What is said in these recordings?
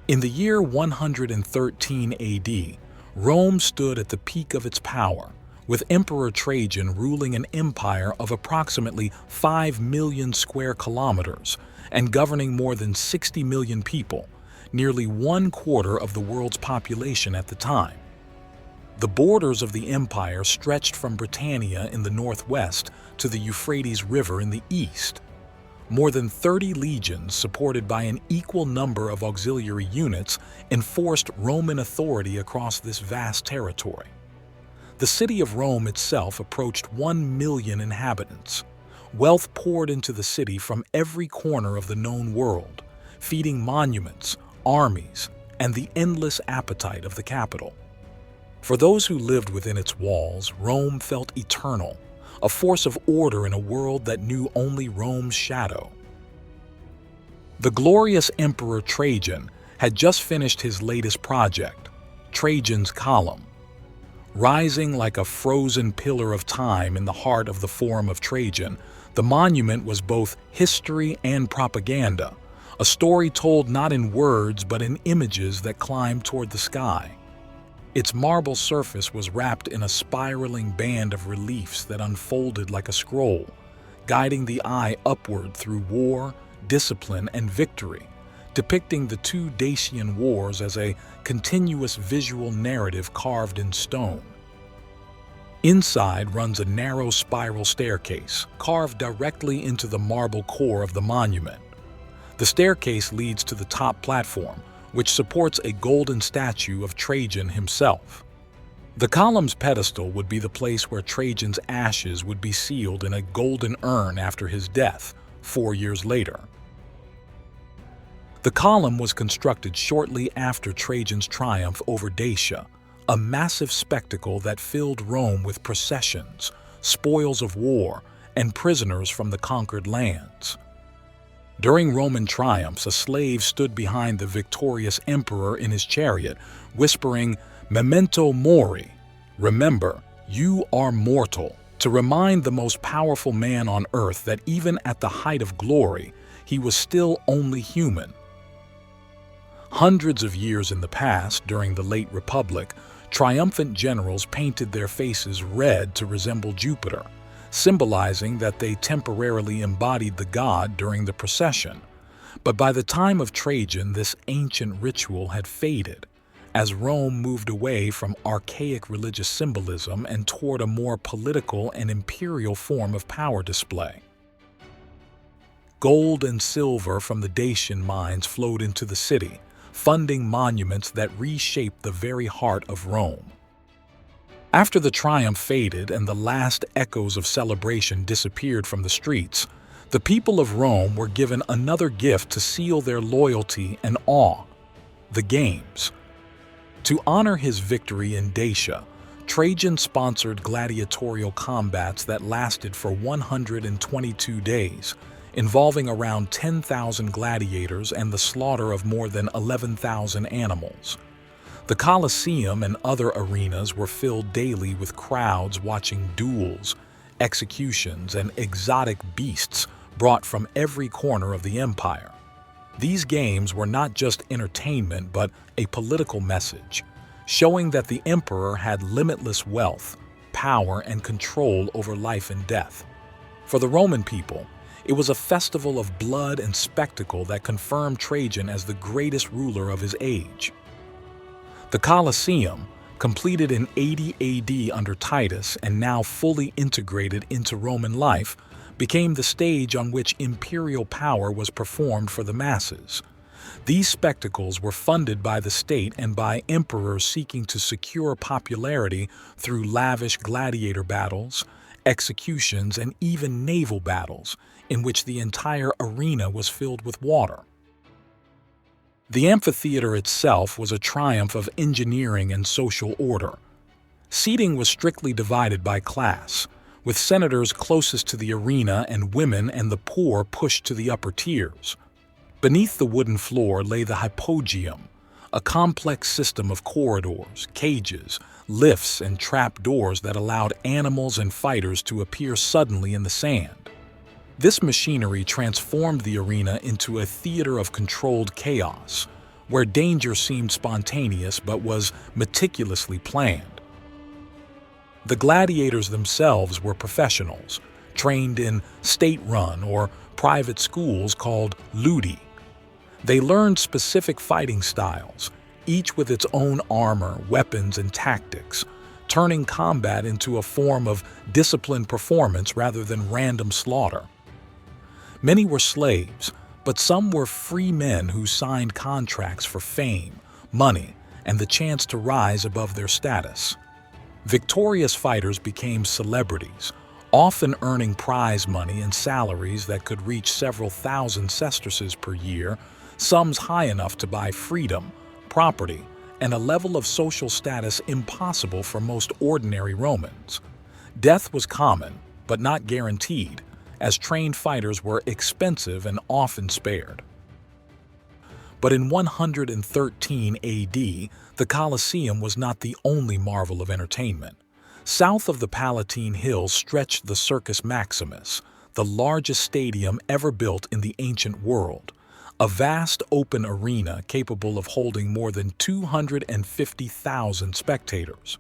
In the year 113 AD, Rome stood at the peak of its power, with Emperor Trajan ruling an empire of approximately 5 million square kilometers and governing more than 60 million people, nearly 1/4 of the world's population at the time. The borders of the empire stretched from Britannia in the northwest to the Euphrates River in the east. More than 30 legions, supported by an equal number of auxiliary units, enforced Roman authority across this vast territory. The city of Rome itself approached 1 million inhabitants. Wealth poured into the city from every corner of the known world, feeding monuments, armies, and the endless appetite of the capital. For those who lived within its walls, Rome felt eternal, a force of order in a world that knew only Rome's shadow. The glorious Emperor Trajan had just finished his latest project, Trajan's Column. Rising like a frozen pillar of time in the heart of the Forum of Trajan, the monument was both history and propaganda, a story told not in words but in images that climbed toward the sky. Its marble surface was wrapped in a spiraling band of reliefs that unfolded like a scroll, guiding the eye upward through war, discipline, and victory, depicting the two Dacian wars as a continuous visual narrative carved in stone. Inside runs a narrow spiral staircase, carved directly into the marble core of the monument. The staircase leads to the top platform, which supports a golden statue of Trajan himself. The column's pedestal would be the place where Trajan's ashes would be sealed in a golden urn after his death, 4 years later. The column was constructed shortly after Trajan's triumph over Dacia, a massive spectacle that filled Rome with processions, spoils of war, and prisoners from the conquered lands. During Roman triumphs, a slave stood behind the victorious emperor in his chariot, whispering, "Memento mori," remember, you are mortal, to remind the most powerful man on earth that even at the height of glory, he was still only human. Hundreds of years in the past, during the late Republic, triumphant generals painted their faces red to resemble Jupiter, symbolizing that they temporarily embodied the god during the procession. But by the time of Trajan, this ancient ritual had faded, as Rome moved away from archaic religious symbolism and toward a more political and imperial form of power display. Gold and silver from the Dacian mines flowed into the city, funding monuments that reshaped the very heart of Rome. After the triumph faded and the last echoes of celebration disappeared from the streets, the people of Rome were given another gift to seal their loyalty and awe: the games. To honor his victory in Dacia, Trajan sponsored gladiatorial combats that lasted for 122 days, involving around 10,000 gladiators and the slaughter of more than 11,000 animals. The Colosseum and other arenas were filled daily with crowds watching duels, executions, and exotic beasts brought from every corner of the empire. These games were not just entertainment but a political message, showing that the emperor had limitless wealth, power, and control over life and death. For the Roman people, it was a festival of blood and spectacle that confirmed Trajan as the greatest ruler of his age. The Colosseum, completed in 80 AD under Titus and now fully integrated into Roman life, became the stage on which imperial power was performed for the masses. These spectacles were funded by the state and by emperors seeking to secure popularity through lavish gladiator battles, executions, and even naval battles, in which the entire arena was filled with water. The amphitheater itself was a triumph of engineering and social order. Seating was strictly divided by class, with senators closest to the arena and women and the poor pushed to the upper tiers. Beneath the wooden floor lay the hypogeum, a complex system of corridors, cages, lifts, and trap doors that allowed animals and fighters to appear suddenly in the sand. This machinery transformed the arena into a theater of controlled chaos, where danger seemed spontaneous but was meticulously planned. The gladiators themselves were professionals, trained in state-run or private schools called ludi. They learned specific fighting styles, each with its own armor, weapons, and tactics, turning combat into a form of disciplined performance rather than random slaughter. Many were slaves, but some were free men who signed contracts for fame, money, and the chance to rise above their status. Victorious fighters became celebrities, often earning prize money and salaries that could reach several thousand sesterces per year, sums high enough to buy freedom, property, and a level of social status impossible for most ordinary Romans. Death was common, but not guaranteed, as trained fighters were expensive and often spared. But in 113 AD, the Colosseum was not the only marvel of entertainment. South of the Palatine Hills stretched the Circus Maximus, the largest stadium ever built in the ancient world, a vast open arena capable of holding more than 250,000 spectators.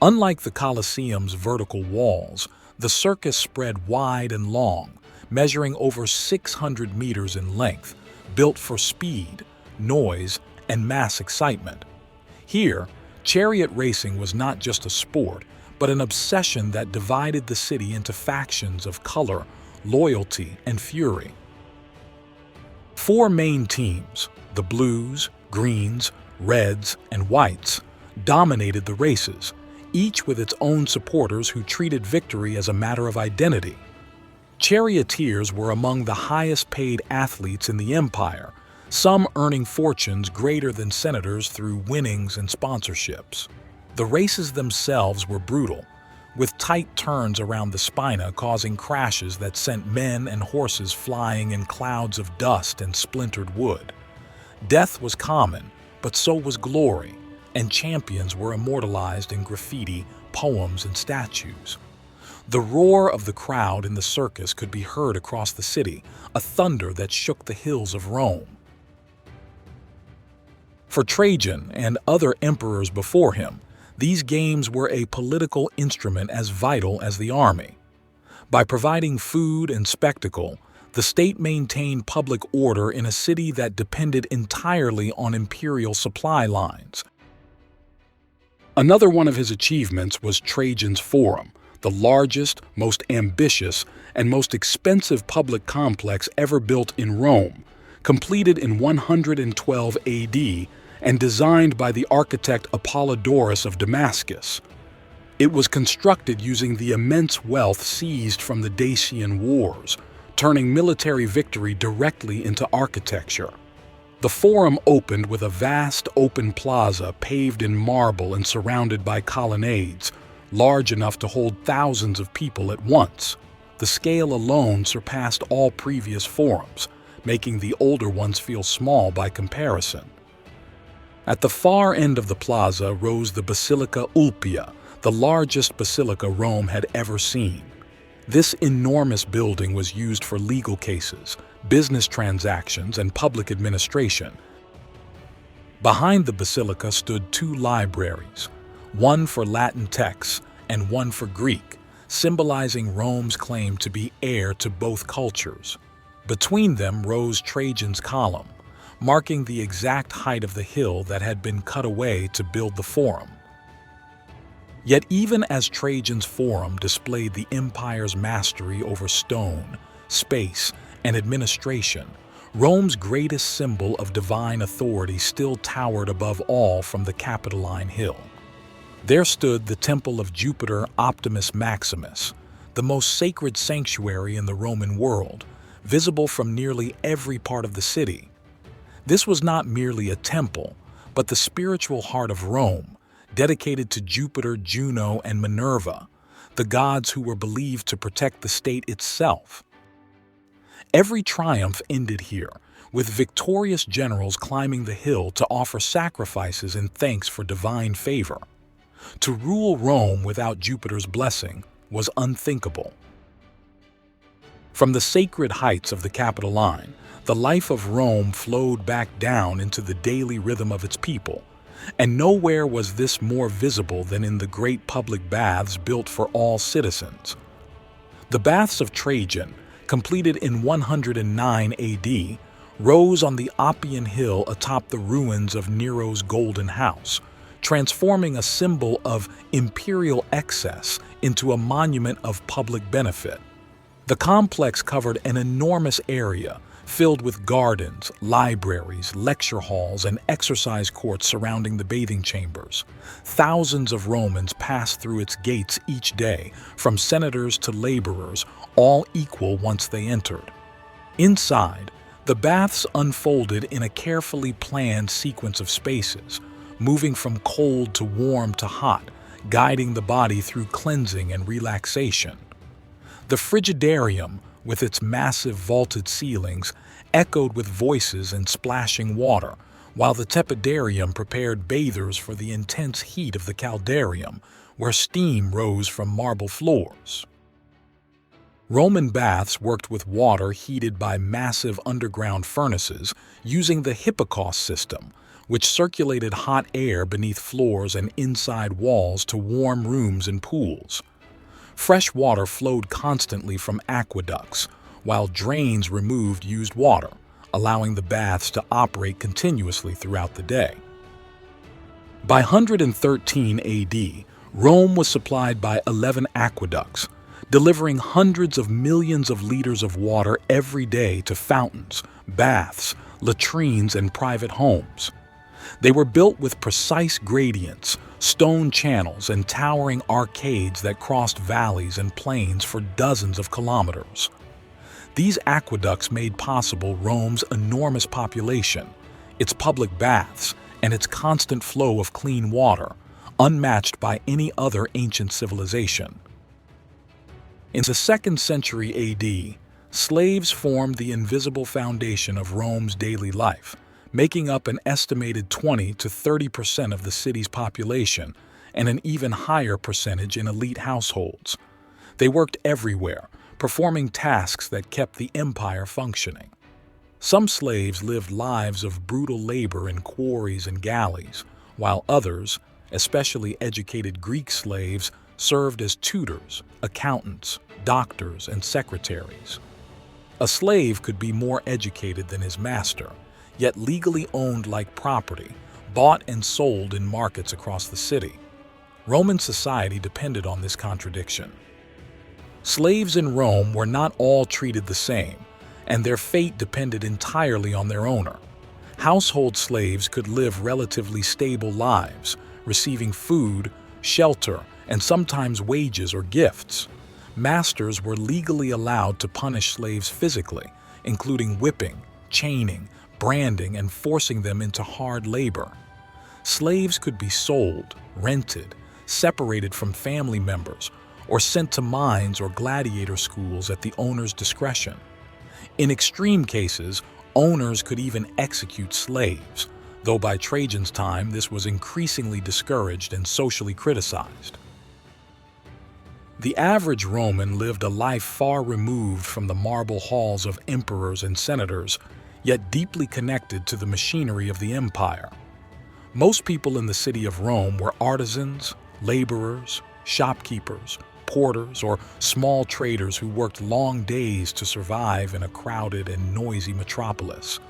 Unlike the Colosseum's vertical walls, the circus spread wide and long, measuring over 600 meters in length, built for speed, noise, and mass excitement. Here, chariot racing was not just a sport, but an obsession that divided the city into factions of color, loyalty, and fury. 4 main teams, the blues, greens, reds, and whites, dominated the races, each with its own supporters who treated victory as a matter of identity. Charioteers were among the highest-paid athletes in the empire, some earning fortunes greater than senators through winnings and sponsorships. The races themselves were brutal, with tight turns around the spina causing crashes that sent men and horses flying in clouds of dust and splintered wood. Death was common, but so was glory, and champions were immortalized in graffiti, poems, and statues. The roar of the crowd in the circus could be heard across the city, a thunder that shook the hills of Rome. For Trajan and other emperors before him, these games were a political instrument as vital as the army. By providing food and spectacle, the state maintained public order in a city that depended entirely on imperial supply lines. Another one of his achievements was Trajan's Forum, the largest, most ambitious, and most expensive public complex ever built in Rome, completed in 112 AD and designed by the architect Apollodorus of Damascus. It was constructed using the immense wealth seized from the Dacian Wars, turning military victory directly into architecture. The Forum opened with a vast open plaza paved in marble and surrounded by colonnades, large enough to hold thousands of people at once. The scale alone surpassed all previous forums, making the older ones feel small by comparison. At the far end of the plaza rose the Basilica Ulpia, the largest basilica Rome had ever seen. This enormous building was used for legal cases, business transactions, and public administration. Behind the basilica stood 2 libraries, one for Latin texts and one for Greek, symbolizing Rome's claim to be heir to both cultures. Between them rose Trajan's Column, marking the exact height of the hill that had been cut away to build the Forum. Yet even as Trajan's Forum displayed the empire's mastery over stone, space, and administration, Rome's greatest symbol of divine authority still towered above all from the Capitoline Hill. There stood the temple of Jupiter Optimus Maximus, the most sacred sanctuary in the Roman world, visible from nearly every part of the city. This was not merely a temple, but the spiritual heart of Rome, dedicated to Jupiter, Juno, and Minerva, the gods who were believed to protect the state itself. Every triumph ended here, with victorious generals climbing the hill to offer sacrifices in thanks for divine favor. To rule Rome without Jupiter's blessing was unthinkable. From the sacred heights of the Capitoline, The life of Rome flowed back down into the daily rhythm of its people, and nowhere was this more visible than in the great public baths built for all citizens. The baths of Trajan, completed in 109 AD, rose on the Oppian Hill atop the ruins of Nero's Golden House, transforming a symbol of imperial excess into a monument of public benefit. The complex covered an enormous area filled with gardens, libraries, lecture halls, and exercise courts surrounding the bathing chambers. Thousands of Romans passed through its gates each day, from senators to laborers, all equal once they entered. Inside, the baths unfolded in a carefully planned sequence of spaces, moving from cold to warm to hot, guiding the body through cleansing and relaxation. The frigidarium, with its massive vaulted ceilings, echoed with voices and splashing water, while the tepidarium prepared bathers for the intense heat of the caldarium, where steam rose from marble floors. Roman baths worked with water heated by massive underground furnaces using the Hipparcos system, which circulated hot air beneath floors and inside walls to warm rooms and pools. Fresh water flowed constantly from aqueducts, while drains removed used water, allowing the baths to operate continuously throughout the day. By 113 AD, Rome was supplied by 11 aqueducts, delivering hundreds of millions of liters of water every day to fountains, baths, latrines, and private homes. They were built with precise gradients, stone channels, and towering arcades that crossed valleys and plains for dozens of kilometers. These aqueducts made possible Rome's enormous population, its public baths, and its constant flow of clean water, unmatched by any other ancient civilization. In the 2nd century AD, slaves formed the invisible foundation of Rome's daily life, making up an estimated 20 to 30% of the city's population and an even higher percentage in elite households. They worked everywhere, performing tasks that kept the empire functioning. Some slaves lived lives of brutal labor in quarries and galleys, while others, especially educated Greek slaves, served as tutors, accountants, doctors, and secretaries. A slave could be more educated than his master, yet legally owned like property, bought and sold in markets across the city. Roman society depended on this contradiction. Slaves in Rome were not all treated the same, and their fate depended entirely on their owner. Household slaves could live relatively stable lives, receiving food, shelter, and sometimes wages or gifts. Masters were legally allowed to punish slaves physically, including whipping, chaining, branding, and forcing them into hard labor. Slaves could be sold, rented, separated from family members, or sent to mines or gladiator schools at the owner's discretion. In extreme cases, owners could even execute slaves, though by Trajan's time this was increasingly discouraged and socially criticized. The average Roman lived a life far removed from the marble halls of emperors and senators, yet deeply connected to the machinery of the empire. Most people in the city of Rome were artisans, laborers, shopkeepers, porters, or small traders who worked long days to survive in a crowded and noisy metropolis.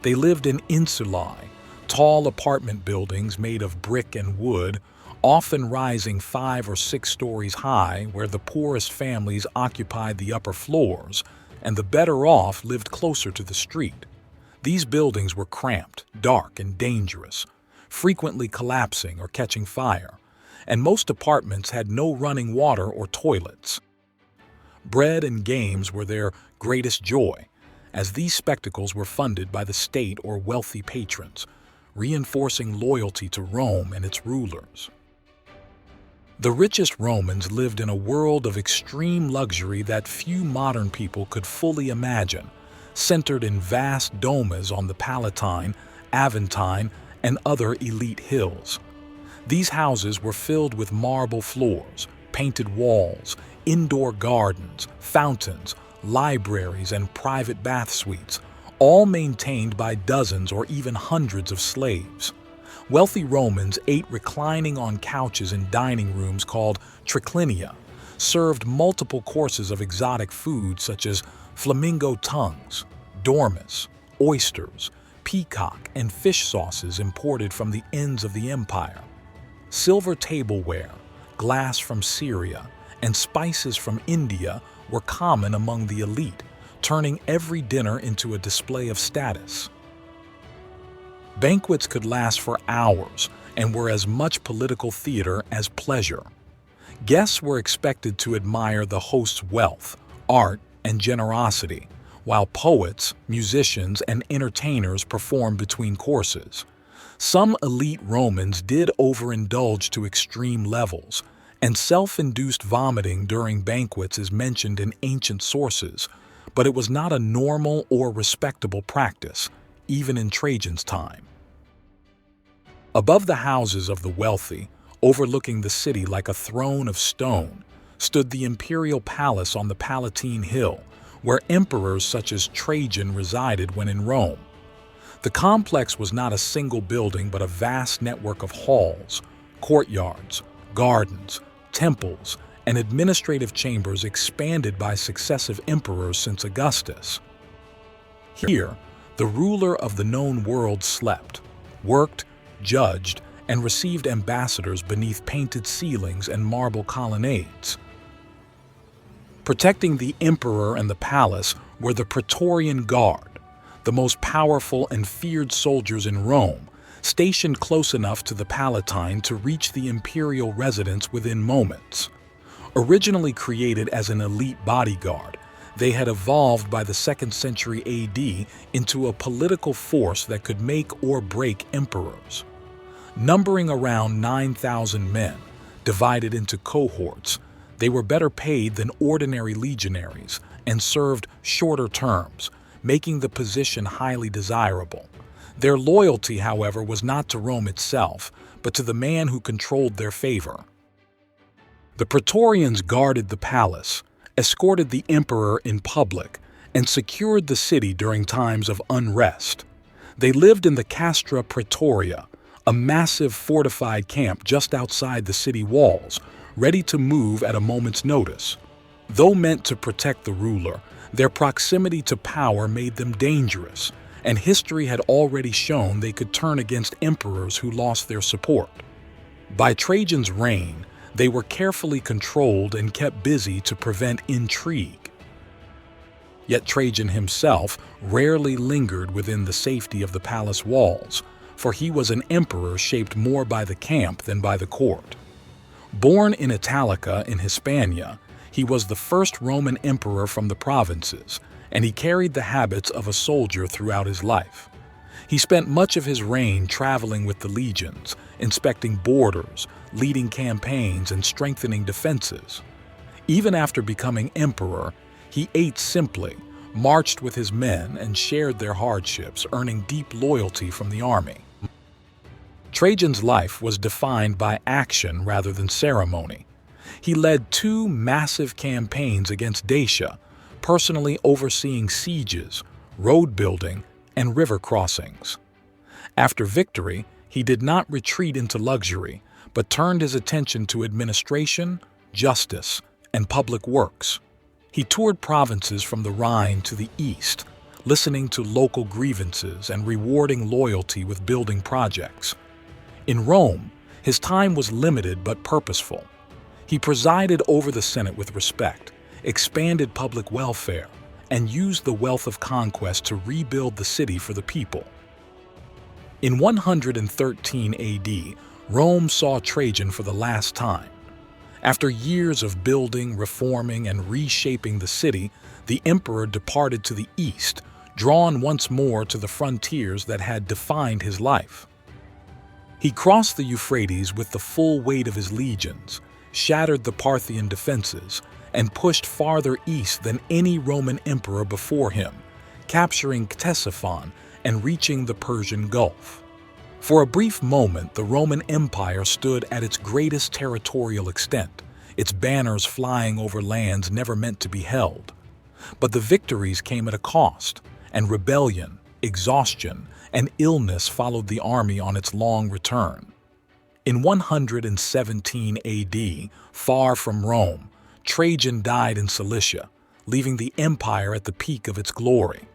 They lived in insulae, tall apartment buildings made of brick and wood, often rising 5 or 6 stories high, where the poorest families occupied the upper floors, and the better off lived closer to the street. These buildings were cramped, dark, and dangerous, frequently collapsing or catching fire, and most apartments had no running water or toilets. Bread and games were their greatest joy, as these spectacles were funded by the state or wealthy patrons, reinforcing loyalty to Rome and its rulers. The richest Romans lived in a world of extreme luxury that few modern people could fully imagine, centered in vast domes on the Palatine, Aventine, and other elite hills. These houses were filled with marble floors, painted walls, indoor gardens, fountains, libraries, and private bath suites, all maintained by dozens or even hundreds of slaves. Wealthy Romans ate reclining on couches in dining rooms called triclinia, served multiple courses of exotic food such as flamingo tongues, dormice, oysters, peacock, and fish sauces imported from the ends of the empire. Silver tableware, glass from Syria, and spices from India were common among the elite, turning every dinner into a display of status. Banquets could last for hours and were as much political theater as pleasure. Guests were expected to admire the host's wealth, art, and generosity, while poets, musicians, and entertainers performed between courses. Some elite Romans did overindulge to extreme levels, and self-induced vomiting during banquets is mentioned in ancient sources, but it was not a normal or respectable practice, even in Trajan's time. Above the houses of the wealthy, overlooking the city like a throne of stone, stood the imperial palace on the Palatine Hill, where emperors such as Trajan resided when in Rome. The complex was not a single building but a vast network of halls, courtyards, gardens, temples, and administrative chambers expanded by successive emperors since Augustus. Here, the ruler of the known world slept, worked, judged, and received ambassadors beneath painted ceilings and marble colonnades. Protecting the emperor and the palace were the Praetorian Guard, the most powerful and feared soldiers in Rome, stationed close enough to the Palatine to reach the imperial residence within moments. Originally created as an elite bodyguard, they had evolved by the 2nd century AD into a political force that could make or break emperors. Numbering around 9,000 men, divided into cohorts, they were better paid than ordinary legionaries and served shorter terms, making the position highly desirable. Their loyalty, however, was not to Rome itself, but to the man who controlled their favor. The Praetorians guarded the palace, escorted the emperor in public, and secured the city during times of unrest. They lived in the Castra Praetoria, a massive fortified camp just outside the city walls, ready to move at a moment's notice. Though meant to protect the ruler, their proximity to power made them dangerous, and history had already shown they could turn against emperors who lost their support. By Trajan's reign, they were carefully controlled and kept busy to prevent intrigue. Yet Trajan himself rarely lingered within the safety of the palace walls, for he was an emperor shaped more by the camp than by the court. Born in Italica in Hispania, he was the first Roman emperor from the provinces, and he carried the habits of a soldier throughout his life. He spent much of his reign traveling with the legions, inspecting borders, leading campaigns, and strengthening defenses. Even after becoming emperor, he ate simply, marched with his men, and shared their hardships, earning deep loyalty from the army. Trajan's life was defined by action rather than ceremony. He led 2 massive campaigns against Dacia, personally overseeing sieges, road building, and river crossings. After victory, he did not retreat into luxury, but turned his attention to administration, justice, and public works. He toured provinces from the Rhine to the east, listening to local grievances and rewarding loyalty with building projects. In Rome, his time was limited but purposeful. He presided over the Senate with respect, expanded public welfare, and used the wealth of conquest to rebuild the city for the people. In 113 AD, Rome saw Trajan for the last time. After years of building, reforming, and reshaping the city, the emperor departed to the east, drawn once more to the frontiers that had defined his life. He crossed the Euphrates with the full weight of his legions, shattered the Parthian defenses, and pushed farther east than any Roman emperor before him, capturing Ctesiphon and reaching the Persian Gulf. For a brief moment, the Roman Empire stood at its greatest territorial extent, its banners flying over lands never meant to be held. But the victories came at a cost, and rebellion, exhaustion, and illness followed the army on its long return. In 117 AD, far from Rome, Trajan died in Cilicia, leaving the empire at the peak of its glory.